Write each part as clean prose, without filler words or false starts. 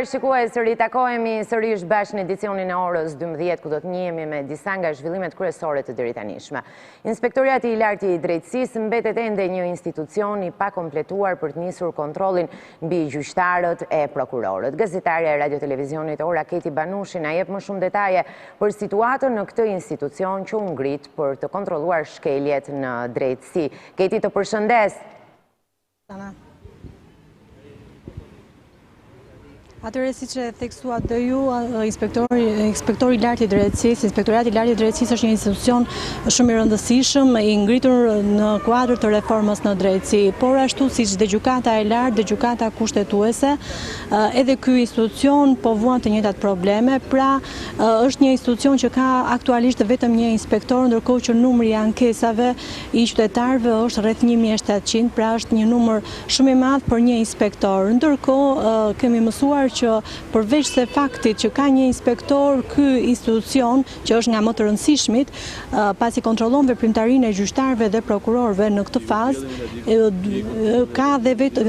nderuar shikues, ritakohemi sërish bashkë në edicionin e orës 12, ku do të njihemi me disa nga zhvillimet kryesore të deritanishme. Inspektoriati i lartë i drejtësisë mbetet ende një institucion i pakompletuar për të nisur kontrollin mbi gjyqtarët e prokurorët. Gazetarja e Radio Televizionit Ora Keti Banushi na jep më shumë detaje për situatën në këtë institucion që u ngrit për të kontrolluar shkeljet në drejtësi. Keti, të përshëndes. Atëre, si që theksuat dhe ju, inspektori i lartë i drejtësisë, Inspektoriati i lartë i drejtësisë është një institucion shumë i rëndësishëm, i ngritur në kuadër të reformës në drejtësi, por ashtu si që dhe gjykata e lartë dhe gjykata kushtetuese, edhe ky institucion po vuan të njëjtat probleme, pra është një institucion që ka aktualisht vetëm një inspektor, ndërkohë që numri i ankesave i qytetarëve është rreth 1700, pra është një numër shumë i madh për një inspektor. Ndërkohë kemi mësuar që përveç se faktit që ka një inspektor, ky institucion, që është nga më të rëndësishmit, pasi kontrollon veprimtarinë e gjyqtarëve dhe prokurorëve në këtë fazë,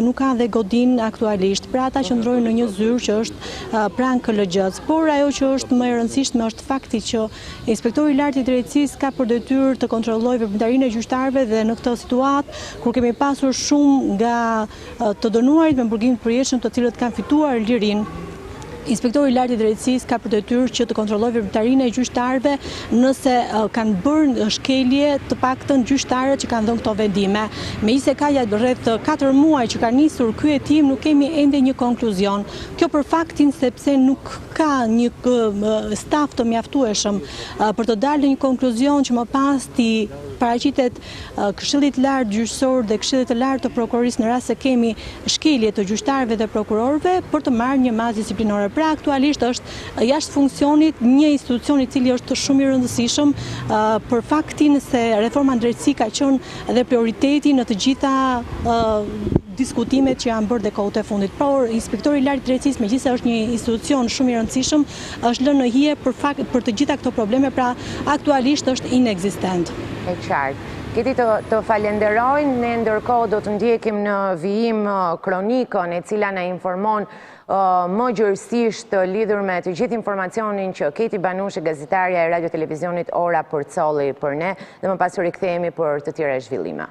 nuk ka dhe godin aktualisht. Pra ata që ndrojnë në një zyrë që është pranë KLG-s. Por ajo që është më e rëndësishme është fakti që inspektori i lartë i drejtësisë ka për detyrë të kontrollojë veprimtarinë e gjyqtarëve dhe në këtë situatë, kur kemi pasur shumë nga të dënuarit me burgim të përjetshëm, të cilët kanë fituar lirinë, Inspektori i lartë i drejtësisë ka për detyrë që të kontrollojë veprimtarinë e gjyqtarëve nëse kanë bërë shkelje të paktën gjyqtarët që kanë dhënë këto vendime. Megjithëse ka rreth 4 muaj që ka nisur ky hetim, nuk kemi ende një konkluzion. Kjo për faktin sepse nuk ka një staf të mjaftueshëm për të dalë në një konkluzion që më pas ti paraqitet Këshillit të Lartë Gjyqësor dhe Këshillit të Lartë të Prokurorisë në rast se kemi shkelje të gjyqtarëve dhe prokurorëve për të marrë një masë disiplinore. Pra aktualisht është jashtë funksionit një institucion i cili është shumë i rëndësishëm për faktin se reforma në drejtësi ka qenë dhe prioriteti në të gjitha diskutimet që janë bërë dhe kohët e fundit. Por inspektori i lartë i drejtësisë, megjithëse është një institucion shumë i rëndësishëm, është lënë në hije për të gjitha këto probleme, pra aktualisht është inekzistent. E qartë. Keti, të falenderojnë, ne ndërkohë do të ndjekim në vijim kronikën e cila na informon më gjërësisht lidhur me të gjithë informacionin që Keti Banushi, gazetarja e Radio Televizionit Ora, përcolli për ne, dhe më pas rikthehemi për të tjera zhvillime.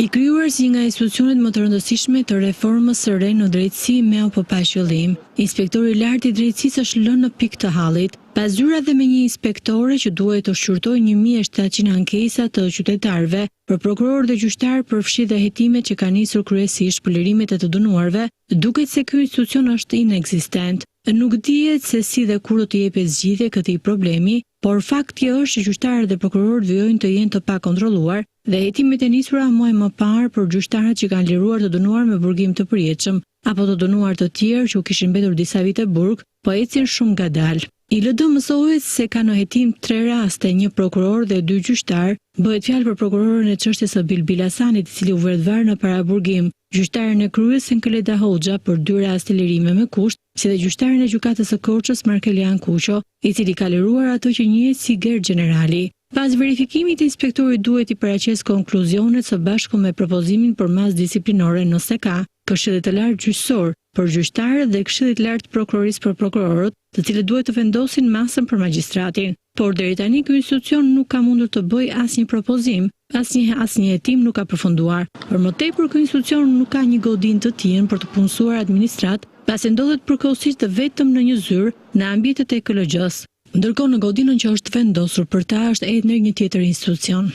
I krijuar si nga institucionet më të rëndësishme të reformës së re në drejtësi me apo pa qëllim, inspektori i lartë i drejtësisë është lënë në pikë të hallit, pas zyra dhe me një inspektore që duhet të shqyrtojë 1700 ankesa të qytetarëve për prokurorë dhe gjyqtarë përfshi dhe hetimet që kanë nisur kryesisht për lirimet e të dënuarve, duket se ky institucion është inekzistent. Nuk dihet se si dhe kur do të jepet zgjidhje këtij problemi, por fakti është që gjyqtarët dhe prokurorët vijojnë të jenë të pakontrolluar dhe hetimet e nisura muaj më parë për gjyqtarët që kanë liruar të dënuar me burgim të përjetshëm apo të dënuar të tjerë që u kishin mbetur disa vite burg, po ecin shumë ngadalë. I LD mësohet se ka në hetim 3 raste, një prokuror dhe 2 gjyqtar. Bëhet fjalë për prokurorën e çështjes së Bilbil Hasanit, i cili u vret në paraburgim, gjyqtarën e kryesin Keleda Hoxha për 2 raste lirime me kusht, si dhe gjyqtarën e gjykatës së Korçës Markelian Kuqo, i cili ka liruar ato që njihet si ger generali. Pas verifikimit, inspektori duhet i paraqes konkluzionet së bashku me propozimin për masë disiplinore nëse ka, Këshillit të Lartë Gjyqësor për gjyqtarët dhe Këshillit të Lartë Prokurorisë për prokurorët, të cilët duhet të vendosin masën për magjistratin. Por deri tani ky institucion nuk ka mundur të bëjë asnjë propozim, asnjë hetim nuk ka përfunduar. Për më tepër, ky institucion nuk ka një godinë të tillë për të punësuar administrat, pasi ndodhet përkohësisht vetëm në një zyrë në ambientet e KLG-s. Ndërkohë në godinën që është vendosur për ta është hedhur një tjetër institucion.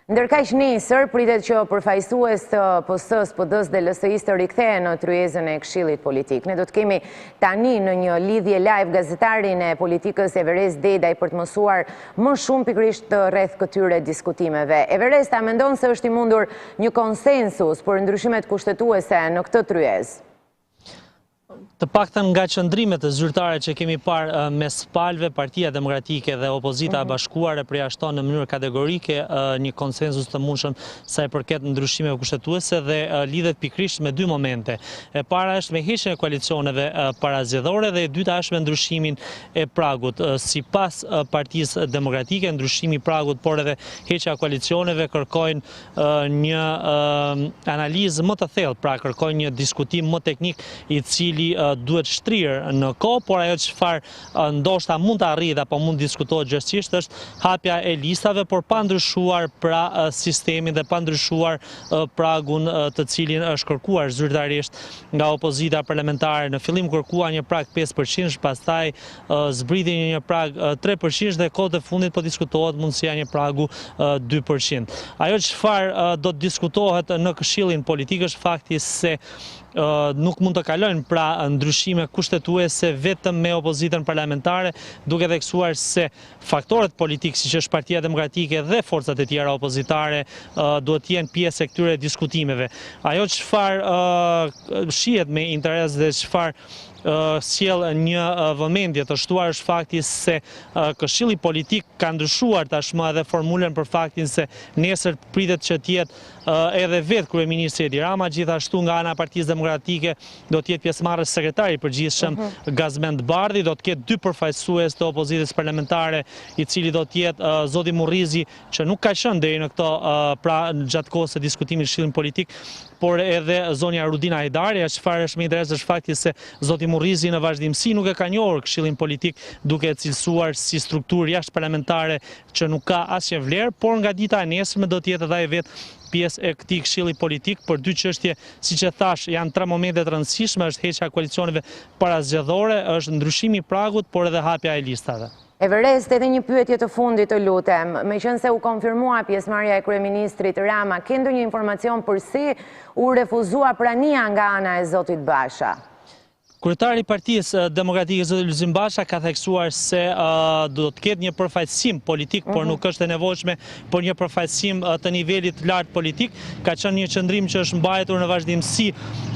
Ndërkaq nesër pritet që përfaqësues të PS-s, PD-s dhe LSI-s të rikthehen në tryezën e Këshillit Politik. Ne do të kemi tani në një lidhje live gazetarin e politikës Everest Dedaj për të mësuar më shumë pikërisht rreth këtyre diskutimeve. Everest, a mendon se është i mundur një konsensus për ndryshimet kushtetuese në këtë tryezë? Të paktën nga qëndrimet e zyrtare që kemi parë mes palëve, Partia Demokratike dhe Opozita e Bashkuar e përjashton në mënyrë kategorike një konsenzus të mundshëm sa i përket ndryshimeve kushtetuese dhe lidhet pikërisht me dy momente. E para është me heqjen e koalicioneve parazgjedhore dhe e dyta është me ndryshimin e pragut. Sipas Partisë Demokratike, ndryshimi i pragut por edhe heqja e koalicioneve kërkojnë një analizë më të thellë, pra kërkojnë një diskutim më teknik i cili duhet shtrirë në kohë, por ajo çfarë ndoshta mund të arrijë apo mund diskutohet gjithësisht është hapja e listave, por pa ndryshuar pra sistemin dhe pa ndryshuar pragun të cilin është kërkuar zyrtarisht nga opozita parlamentare. Në fillim kërkua një prag 5%, pastaj zbriti një prag 3% dhe kohët e fundit po diskutohet mundësia një pragu 2%. Ajo çfarë do të diskutohet në Këshillin Politik është fakti se nuk mund të kalojnë pra ndryshime kushtetuese vetëm me opozitën parlamentare, duke theksuar se faktorët politikë siç është Partia Demokratike dhe forcat e tjera opozitare duhet të jenë pjesë e këtyre diskutimeve. Ajo çfarë shihet me interes dhe çfarë sjell një vëmendje të shtuar është fakti se Këshilli Politik ka ndryshuar tashmë edhe formulën për faktin se nesër pritet që të jetë edhe vetë kryeministri Edi Rama, gjithashtu nga ana e Partisë Demokratike do të jetë pjesëmarrës sekretari i përgjithshëm Gazmend Bardhi, do të ketë dy përfaqësues të opozitës parlamentare, i cili do të jetë zoti Murrizi, që nuk ka qenë deri në këto pra gjatë kohës së diskutimit Këshillin Politik, por edhe zonja Rudina Hajdari. Çfarë është më interes është fakti se zoti Murrizi në vazhdimsi nuk e ka njohur Këshillin Politik duke e cilësuar si strukturë jashtëparlamentare që nuk ka asnjë vlerë, por nga dita e nesërme do të jetë edhe ai vetë pjesë e këtij Këshilli Politik për dy çështje, siç e thash, janë tre momente të rëndësishme, është heqja e koalicioneve parazgjedhore, është ndryshimi i pragut, por edhe hapja e listave. Everest, edhe një pyetje të fundit të lutem. Meqense u konfirmua pjesëmarrja e kryeministrit Rama, ke ndonjë informacion përse u refuzua prania nga ana e zotit Basha? Kryetari i Partisë Demokratike zoti Lulzim Basha ka theksuar se do të ketë një përfaqësim politik, por nuk është e nevojshme por një përfaqësim të nivelit lartë politik. Ka qenë një qëndrim që është mbajtur në vazhdimsi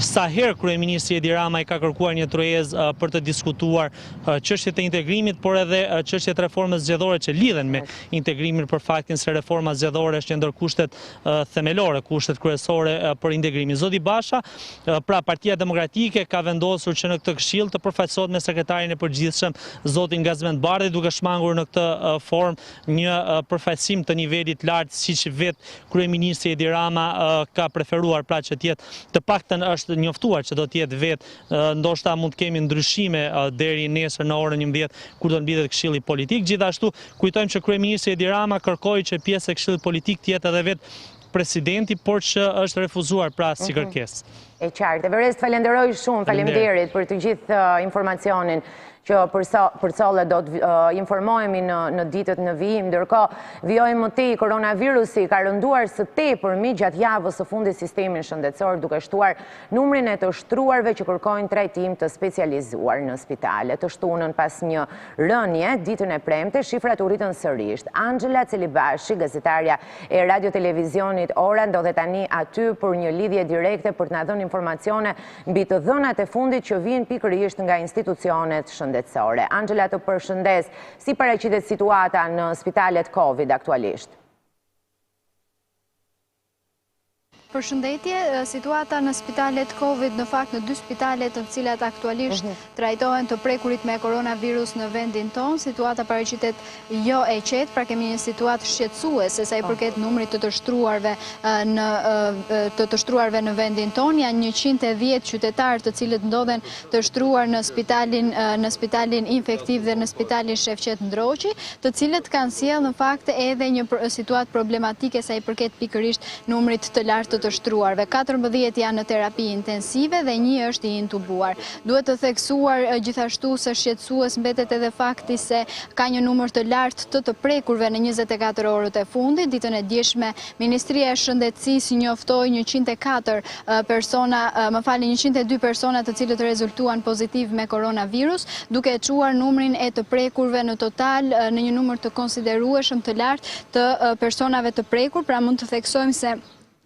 sa herë kryeministri Edi Rama i ka kërkuar një trojezë për të diskutuar çështjet e integrimit, por edhe çështjet e reformës zgjedhore që lidhen me integrimin, për faktin se reforma zgjedhore është një ndër kushtet themelore, kushtet kryesore për integrimin. Zoti Basha, pra Partia Demokratike ka vendosur që në këtë këshill të përfaqësohet me sekretarin e përgjithshëm zotin Gazmend Bardhi, duke shmangur në këtë formë një përfaqësim të nivelit lartë, siç vetë kryeministri Edi Rama ka preferuar, pra që të jetë të paktën është njoftuar që do të jetë vetë, ndoshta mund të kemi ndryshime deri nesër në orën 11 kur do mbitet Këshilli Politik. Gjithashtu kujtojmë që kryeministri Edi Rama kërkoi që pjesë e Këshillit Politik të jetë edhe vetë presidenti, por që është refuzuar pra si kërkesë. E qartë. Everest, falenderoj shumë, faleminderit për të gjithë informacionin që përcolle do të informohemi në ditët në vijim. Ndërkohë, vijojmë më tej, koronavirusi ka rënduar së tepërmi gjatë javës së fundit sistemin shëndetësor, duke shtuar numrin e të shtruarve që kërkojnë trajtim të specializuar në spitale. Të shtunën pas një rënje, ditën e premte, shifrat u rritën sërish. Angela Celibashi, gazetarja e radio televizionit Ora, ndodhet tani aty për një lidhje direkte për të na dhënë informacione mbi të dhënat e fundit që vijnë pikërisht nga institucionet shëndetësore. Angela, të përshëndes, si paraqitet situata në spitalet Covid aktualisht? Përshëndetje, situata në spitalet Covid, në fakt në dy spitalet të cilat aktualisht trajtohen të prekurit me koronavirus në vendin tonë, situata paraqitet jo e qetë, pra kemi një situatë shqetësuese sa i përket numrit të shtruarve në vendin tonë. Janë 110 qytetarë të cilët ndodhen të shtruar në spitalin infektiv dhe në spitalin Shefqet Ndroqi, të cilët kanë sjellë në fakt edhe një situatë problematike sa i përket pikërisht numrit të lartë të shtruarve. 14 janë në terapi intensive dhe 1 është i intubuar. Duhet të theksuar gjithashtu se shqetësues mbetet edhe fakti se ka një numër të lartë të prekurve në 24 orët e fundit. Ditën e djeshme, Ministria e Shëndetësisë njoftoi 104 persona, 102 persona të cilët rezultuan pozitiv me koronavirus, duke e çuar numrin e të prekurve në total në një numër të konsiderueshëm të lartë të personave të prekur. Pra mund të theksojmë se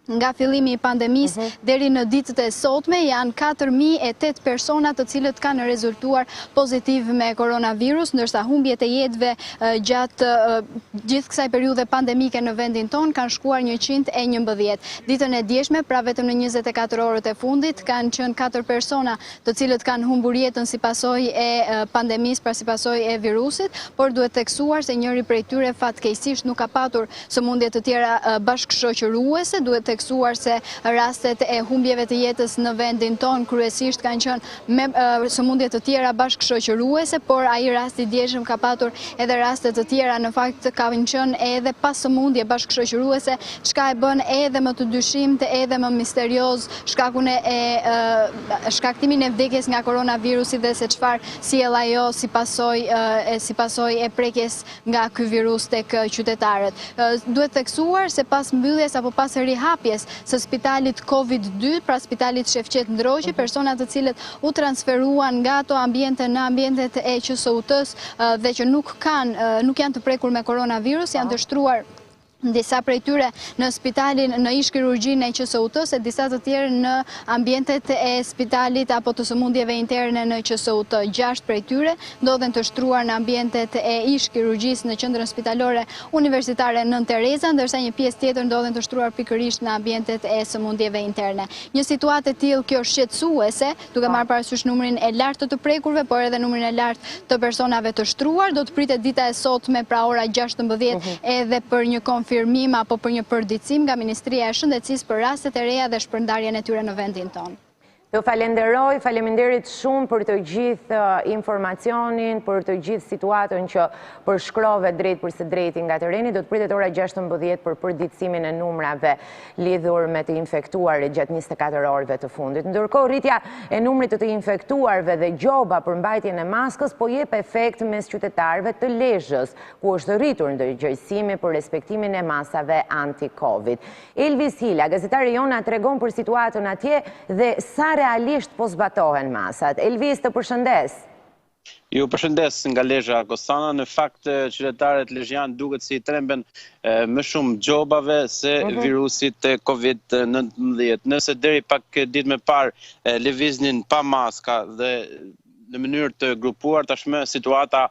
Nga fillimi I pandemisë deri në ditët e sotme janë 4.008 persona të cilët kanë rezultuar pozitiv me koronavirus, ndërsa humbjet e jetëve gjatë gjithë kësaj periudhe pandemike në vendin ton kanë shkuar 111. Ditën e djeshme, pra vetëm në 24 orët e fundit, kanë qenë 4 persona të cilët kanë humbur jetën si pasojë e pandemisë, pra si pasojë e virusit, por duhet theksuar se njëri prej tyre fatkeqësisht nuk ka patur sëmundje të tjera bashkëshoqëruese, duhet theksuar se rastet e humbjeve të jetës në vendin ton kryesisht kanë qenë me sëmundje të tjera bashkëshoqëruese, por ai rasti I djeshëm ka patur edhe raste të tjera, në fakt kanë qenë edhe pas sëmundje bashkëshoqëruese, çka e bën edhe më të dyshimt, edhe më misterioz shkaktimin e vdekjes nga koronavirusi dhe se çfarë sjell ajo si pasojë e prekjes nga ky virus tek qytetarët. Duhet theksuar se pas mbylljes apo pas rihapjes së spitalit COVID-2, pra spitalit Shefqet Ndroqi, persona të cilët u transferuan nga ato ambiente në ambientet e QSU-tës dhe që nuk janë të prekur me koronavirus, janë dështruar disa prej tyre në spitalin në ish kirurgjinë e QSU-tës e disa të tjerë në ambientet e spitalit apo të sëmundjeve interne në QSU-të. 6 prej tyre ndodhen të shtruar në ambientet e ish kirurgjisë në qendrën spitalore universitare Nën Tereza, ndërsa një pjesë tjetër ndodhen të shtruar pikërisht në ambientet e sëmundjeve interne. Një situatë e tillë kjo shqetësuese, duke marrë parasysh numrin e lartë të prekurve, por edhe numrin e lartë të personave të shtruar, do të pritet dita e sotme pra ora 16 edhe për një konfirmim apo për një përditësim nga Ministria e Shëndetësisë për rastet e reja dhe shpërndarjen e tyre në vendin tonë. Të falenderoj, faleminderit shumë për të gjithë informacionin, për të gjithë situatën që përshkrove drejt për së drejti nga tereni. Do të pritet ora 16 për përditësimin e numrave lidhur me të infektuarit gjatë 24 orëve të fundit. Ndërkohë, rritja e numrit të infektuarve dhe gjoba për mbajtjen e maskës po jep efekt mes qytetarëve të Lezhës, ku është rritur ndërgjegjësimi për respektimin e masave anti-Covid. Elvis Hila, gazetari jona, tregon për situatën atje dhe sa realisht po zbatohen masat. Elvis, të përshëndes. Ju përshëndes nga Lezhë Kosana. Në fakt, qytetarët lezhjan duket si tremben më shumë gjobave se virusit COVID-19. Nëse deri pak ditë më parë lëviznin pa maska dhe në mënyrë të grupuar, tashmë situata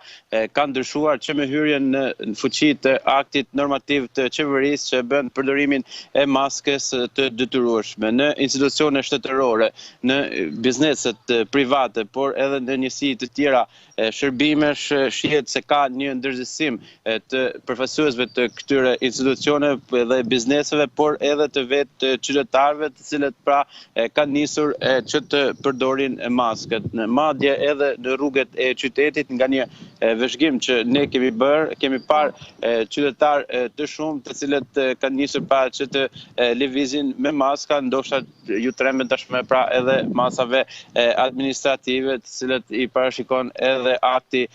ka ndryshuar që me hyrjen në fuqi të aktit normativ të qeverisë që bën përdorimin e maskës të detyrueshme në institucione shtetërore, në bizneset private, por edhe në njësi të tjera shërbimesh, shihet se ka një ndërgjegjësim të përfaqësuesve të këtyre institucioneve dhe bizneseve, por edhe të vetë qytetarëve, të cilët pra kanë nisur që të përdorin maskët. Në madje edhe në rrugët e qytetit nga një vëzhgim që ne kemi bërë, kemi parë qytetar të shumë të cilët kanë nisur pa që të lëvizin me maska, ndoshta ju tremben tashmë pra edhe masave administrative të cilët I parashikon edhe akti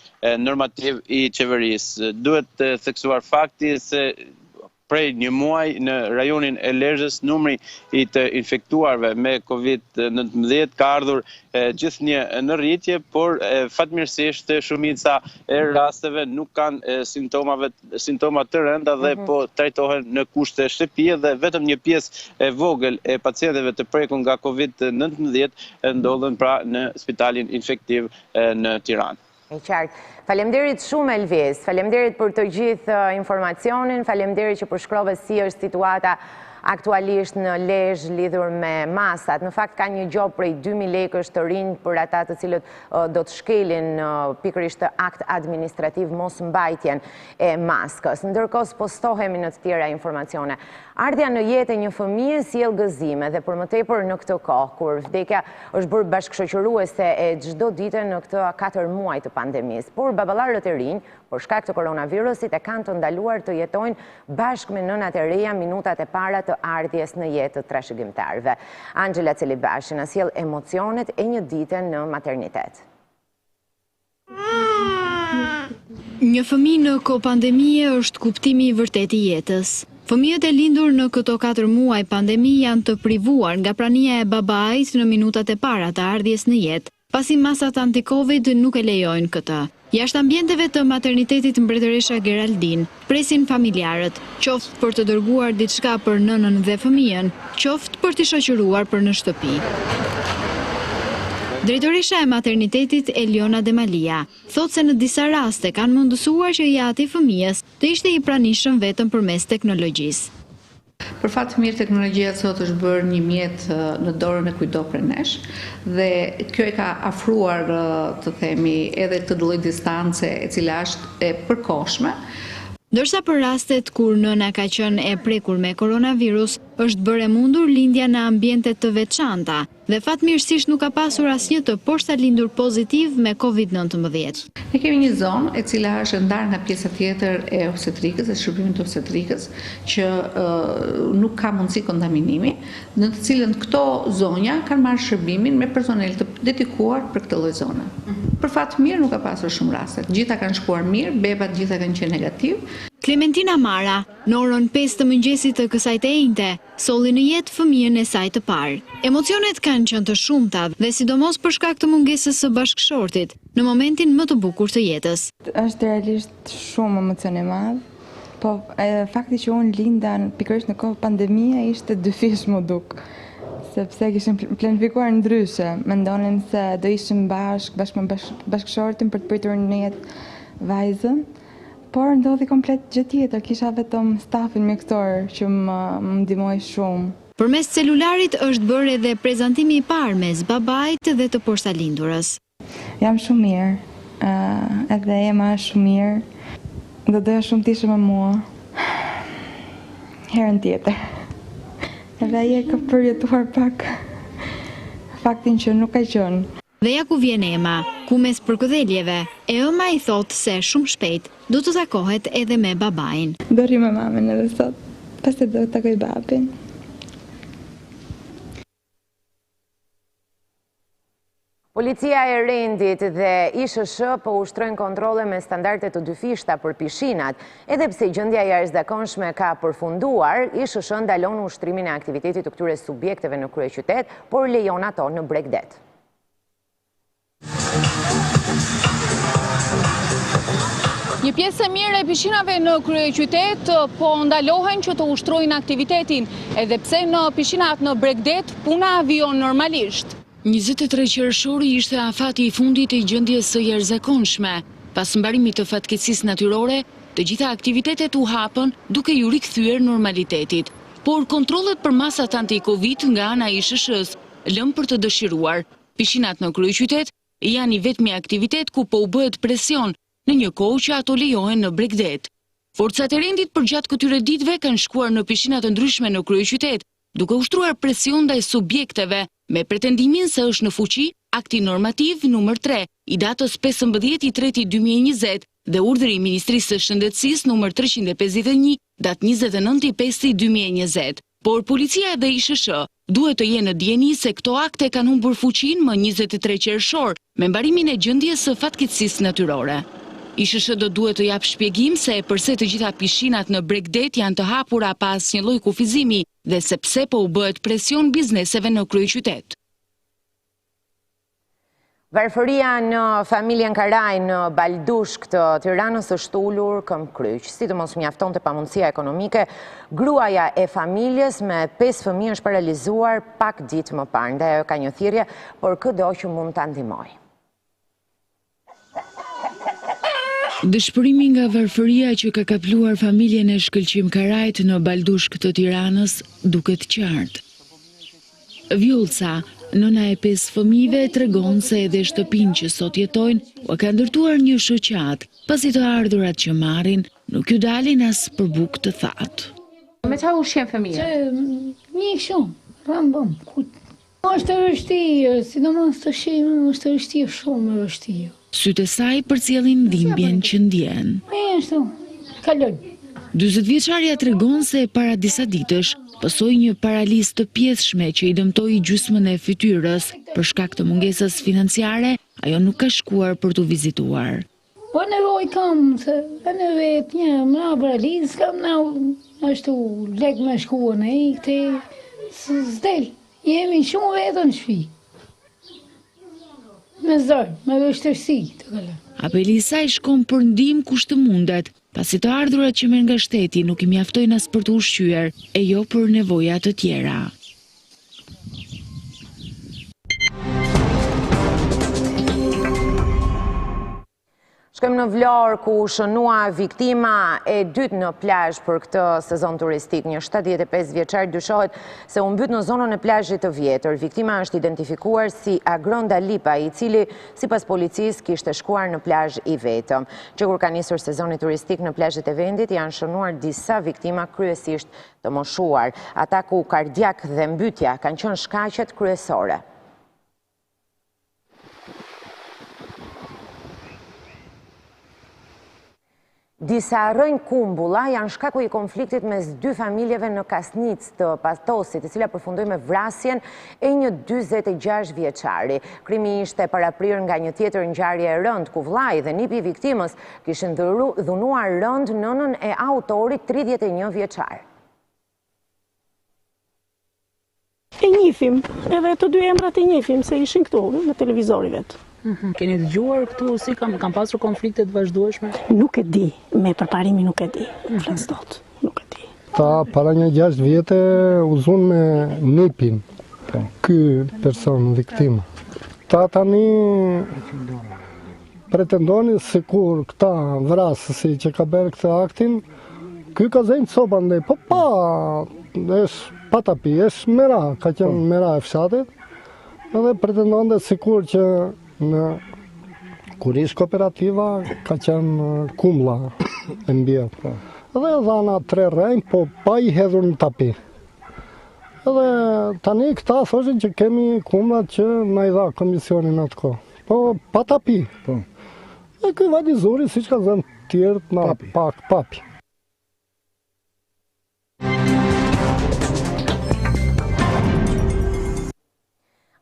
normativ I qeverisë. Duhet theksuar fakti se prej një muaj në rajonin e Lezhës numri I të infektuarve me COVID-19 ka ardhur gjithnjë në rritje, por fatmirësisht shumica e rasteve nuk kanë simptoma të rënda dhe po trajtohen në kushte shtëpie dhe vetëm një pjesë e vogël e pacientëve të prekur nga COVID-19 ndodhen pra në spitalin infektiv në Tiranë. E qartë. Faleminderit shumë Elvis, faleminderit për të gjithë informacionin, faleminderit që përshkrove si është situata aktualisht në Lezhë lidhur me masat. Në fakt ka një gjop prej 2.000 lekësh të rinj për ata të cilët do të shkelin pikërisht akt administrativ mos mbajtjen e maskës. Ndërkohë postohemi në të tjera informacione. Ardhja në jetë e një fëmije sjell gëzime dhe për më tepër në këtë kohë, kur vdekja është bërë bashkëshoqëruese e çdo dite në këtë 4 muaj të pandemisë. Por baballarët e rinj, për shkak të koronavirusit, e kanë të ndaluar të jetojnë bashkë me nënat e reja minutat e para të ardhjes në jetë të trashëgimtarëve. Angela Celibashi na sjell emocionet e një dite në maternitet. Një fëmijë në kohë pandemie është kuptimi I vërtet I jetës. Fëmijët e lindur në këto 4 muaj pandemi janë të privuar nga prania e babait në minutat e para të ardhjes në jetë, pasi masat anti-Covid nuk e lejojnë këtë. Jashtë ambienteve të maternitetit Mbretëresha Geraldin, presin familjarët, qoftë për të dërguar diçka për nënën dhe fëmijën, qoftë për t'i shoqëruar për në shtëpi. Drejtoresha e maternitetit Eliona Demalia thot se në disa raste kanë mundësuar që jati fëmijës të ishte i pranishëm vetëm përmes teknologjisë. Për fat të mirë, teknologjia sot është bërë një mjet në dorën e kujdo prej nesh dhe kjo e ka afruar, të themi, edhe të lloj distance e cila është e përkohshme. Ndërsa për rastet kur nëna ka qenë e prekur me koronavirus, është bërë e mundur lindja në ambiente të veçanta dhe fatmirësisht nuk ka pasur asnjë të poshtalindur pozitiv me COVID-19. Ne kemi një zonë e cila është ndarë nga pjesa tjetër e obstetrikës, e shërbimit të obstetrikës, që nuk ka mundësi kontaminimi, në të cilën këto zonja kanë marrë shërbimin me personel të dedikuar për këtë lloj zone. Për fat të mirë nuk ka pasur shumë raste. Gjitha kanë shkuar mirë, bebat gjitha kanë qenë negativ. Klementina Mara, në orën 5 të mëngjesit të kësaj të enjte, solli në jetë fëmijën e saj të parë. Emocionet kanë qenë të shumta dhe sidomos për shkak të mungesës së bashkëshortit në momentin më të bukur të jetës. Është realisht shumë emocion i madh, po fakti që unë linda pikërisht në kohë pandemie ishte dyfish më duk, sepse kishim planifikuar ndryshe. Mendonim se do ishim bashkë me bashkëshortin për të pritur në jetë vajzën. Por ndodhi komplet gjë tjetër, kisha vetëm stafin mjekëtor që më ndihmoi shumë. Përmes celularit është bërë edhe prezantimi i parë mes babait dhe të poshtalindurës. Jam shumë mirë, edhe Ema është shumë mirë, do doja shumë të ishe me mua, herën tjetër. Edhe ai e ka përjetuar pak faktin që nuk ka qenë. Dhe ja ku vjen Ema, ku mes përkëdheljeve, Ema i thotë se shumë shpejt do të takohet edhe me babain. Do rri me mamën edhe sot, pastaj do të takoj babin. Policia e Rendit dhe ISHSH po ushtrojnë kontrole me standarde të dyfishta për pishinat. Edhe pse gjendja e jashtëzakonshme ka përfunduar, ISHSH ndalon ushtrimin e aktivitetit të këtyre subjekteve në kryeqytet, por lejon ato në Bregdet. Një pjesë e mirë e pishinave në kryeqytet po ndalohen që të ushtrojnë aktivitetin, edhe pse në pishinat në Bregdet puna avion normalisht. 23 qershori ishte afati i fundit i gjendjes së jashtëzakonshme. Pas mbarimit të fatkeqësisë natyrore, të gjitha aktivitetet u hapën duke ju rikthyer normalitetit. Por kontrollet për masat anti-Covid nga ana e ISHSH lëm për të dëshiruar. Pishinat në kryeqytet janë i vetmi aktivitet ku po u bëhet presion në një kohë që ato lejohen në Bregdet. Forcat e Rendit përgjatë këtyre ditëve kanë shkuar në pishinat të ndryshme në kryeqytet, duke ushtruar presion ndaj subjekteve me pretendimin se është në fuqi akti normativ numër 3 i datës 15/3/2020 dhe urdhri i Ministrisë së Shëndetësisë numër 351 datë 29/5/2020. Por policia dhe ISHSH duhet të jenë në dieni se këto akte kanë humbur fuqinë më 23 qershor me mbarimin e gjendjes së fatkeqësisë natyrore. ISHSH do duhet të jap shpjegim se përse të gjitha pishinat në Bregdet janë të hapura pa asnjë lloj kufizimi dhe sepse po u bëhet presion bizneseve në kryeqytet. Varfëria në familjen Karaj në Baldushk të Tiranës është ulur këmbkryq, sidomos mjafton të pamundësia ekonomike. Gruaja e familjes me 5 fëmijë është paralizuar pak ditë më parë, ndaj ajo ka një thirrje, por këdo që mund ta ndihmojë. Dëshpërimi nga varfëria që ka kapluar familjen e Shkëlqim Karajt në Baldushk të Tiranës duket qartë. Vjollca, nëna e 5 fëmijëve, tregon se edhe shtëpinë që sot jetojnë u ka ndërtuar një shoqat, pasi të ardhurat që marrin nuk ju dalin as për bukë të thatë. Me çfarë ushqen fëmijët? Një shumë, rambom. Është e vështirë, sidomos të shimë, është e vështirë, shumë e vështirë. Sytë e saj përcjellin dhimbjen që ndjen. Ashtu, kalon. 40 vjeçaria tregon se para disa ditësh pasoi një paralizë të pjeshme që i dëmtoi gjysmën e fytyrës. Për shkak të mungesës financiare, ajo nuk ka shkuar për t'u vizituar. Po nevoj kam, se në vetë një më paralizë, kam në ashtu lek me shkuën e i këte s'del. Jemi shumë vetë në shpi. me zërë, me vështërsi të kaloj. Apeli i saj shkon për ndihmë kush të mundet, pasi të ardhurat që merr nga shteti nuk i mjaftojnë as për të ushqyer, e jo për nevoja të tjera. Shkojmë në Vlorë, ku shënua viktima e dytë në plazh për këtë sezon turistik. Një 75 vjeçar dyshohet se u mbyt në zonën e plazhit të vjetër. Viktima është identifikuar si Agronda Lipa, i cili sipas policisë kishte shkuar në plazh i vetëm. Që kur ka nisur sezoni turistik në plazhet e vendit, janë shënuar disa viktima kryesisht të moshuar. Ataku kardiak dhe mbytja kanë qenë shkaqet kryesore. Disa rrënjë kumbulla janë shkaku i konfliktit mes dy familjeve në Kasnic të Patosit, e cila përfundoi me vrasjen e një 46 vjeçari. Krimi ishte paraprir nga një tjetër ngjarje e rëndë, ku vllai dhe nipi i viktimës kishin dhunuar rënd nënën e autorit 31 vjeçar. E njihim, edhe të dy emrat e njihim se ishin këtu në televizori vetë. Keni dëgjuar këtu si kam pasur konflikte të vazhdueshme? Nuk e di, me përparimi nuk e di, flas dot, nuk e di. Ta para një 6 vjetë u zun me nipin, ky person viktima. Ta tani pretendoni se kur këta vrasësi që ka bërë këtë aktin, ky ka zënë copa ndaj, po pa, është patapi, është mera, ka qenë mera e fshatit, edhe pretendon dhe sikur që kur ish kooperativa ka qenë kumla e mbjet. Edhe dhana 3 rrejnë, po pa i hedhur në tapi. Edhe tani këta thoshin që kemi kumlat që na i dha komisionin atë kohë. Po pa tapi. E ky vati zuri si që ka zënë tjerët na pak papi.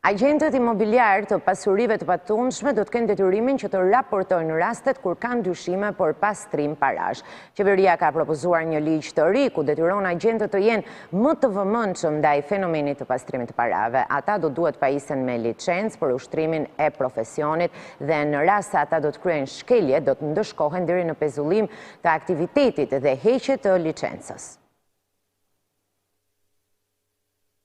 Agentët imobiliar të pasurive të patundshme do të kenë detyrimin që të raportojnë rastet kur kanë dyshime për pastrim parash. Qeveria ka propozuar një ligj të ri ku detyron agentët të jenë më të vëmendshëm ndaj fenomenit të pastrimit të parave. Ata do duhet pajisen me licencë për ushtrimin e profesionit dhe në rast se ata do të kryejnë shkelje, do të ndëshkohen deri në pezullim të aktivitetit dhe heqje të licencës.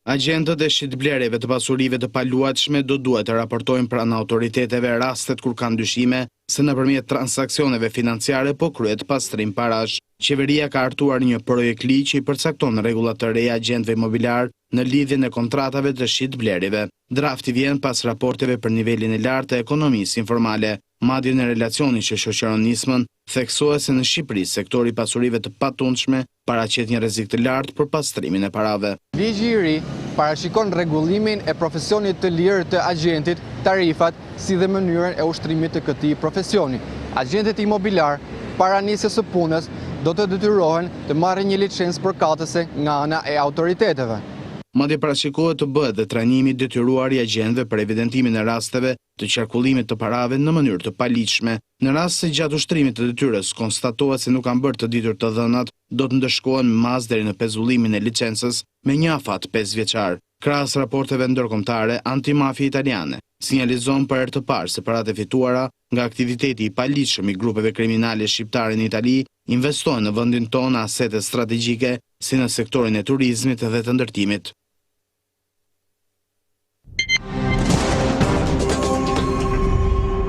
Agentët e shitblerjeve të pasurive të paluajtshme do duhet të raportojnë pranë autoriteteve rastet kur kanë dyshime se nëpërmjet transaksioneve financiare po kryhet pastrim parash. Qeveria ka hartuar një projekt ligj që i përcakton rregullat të reja agjentëve imobiliar në lidhjen e kontratave të shitblerjeve. Drafti vjen pas raporteve për nivelin e lartë të ekonomisë informale. Madje në relacionin që shoqëron nismën, theksohet se në Shqipëri sektori i pasurive të patundshme paraqet një rrezik të lartë për pastrimin e parave. Ligji i ri parashikon rregullimin e profesionit të lirë të agjentit, tarifat, si dhe mënyrën e ushtrimit të këtij profesioni. Agentët imobiliar para nisjes së punës do të detyrohen të marrin një licencë përkatëse nga ana e autoriteteve. Madje parashikohet të bëhet dhe trajnimi detyruar i agjentëve për evidentimin e rasteve të qarkullimit të parave në mënyrë të paligjshme. Në rast se gjatë ushtrimit të detyrës konstatohet se nuk kanë bërë të ditur të dhënat, do të ndëshkohen me mazë deri në pezullimin e licencës me një afat 5 vjeçar. Krahas raporteve ndërkombëtare, antimafia italiane sinjalizon për herë të parë se paratë e fituara nga aktiviteti i paligjshëm i grupeve kriminale shqiptare në Itali investojnë në vendin tonë asete strategjike si në sektorin e turizmit dhe të ndërtimit.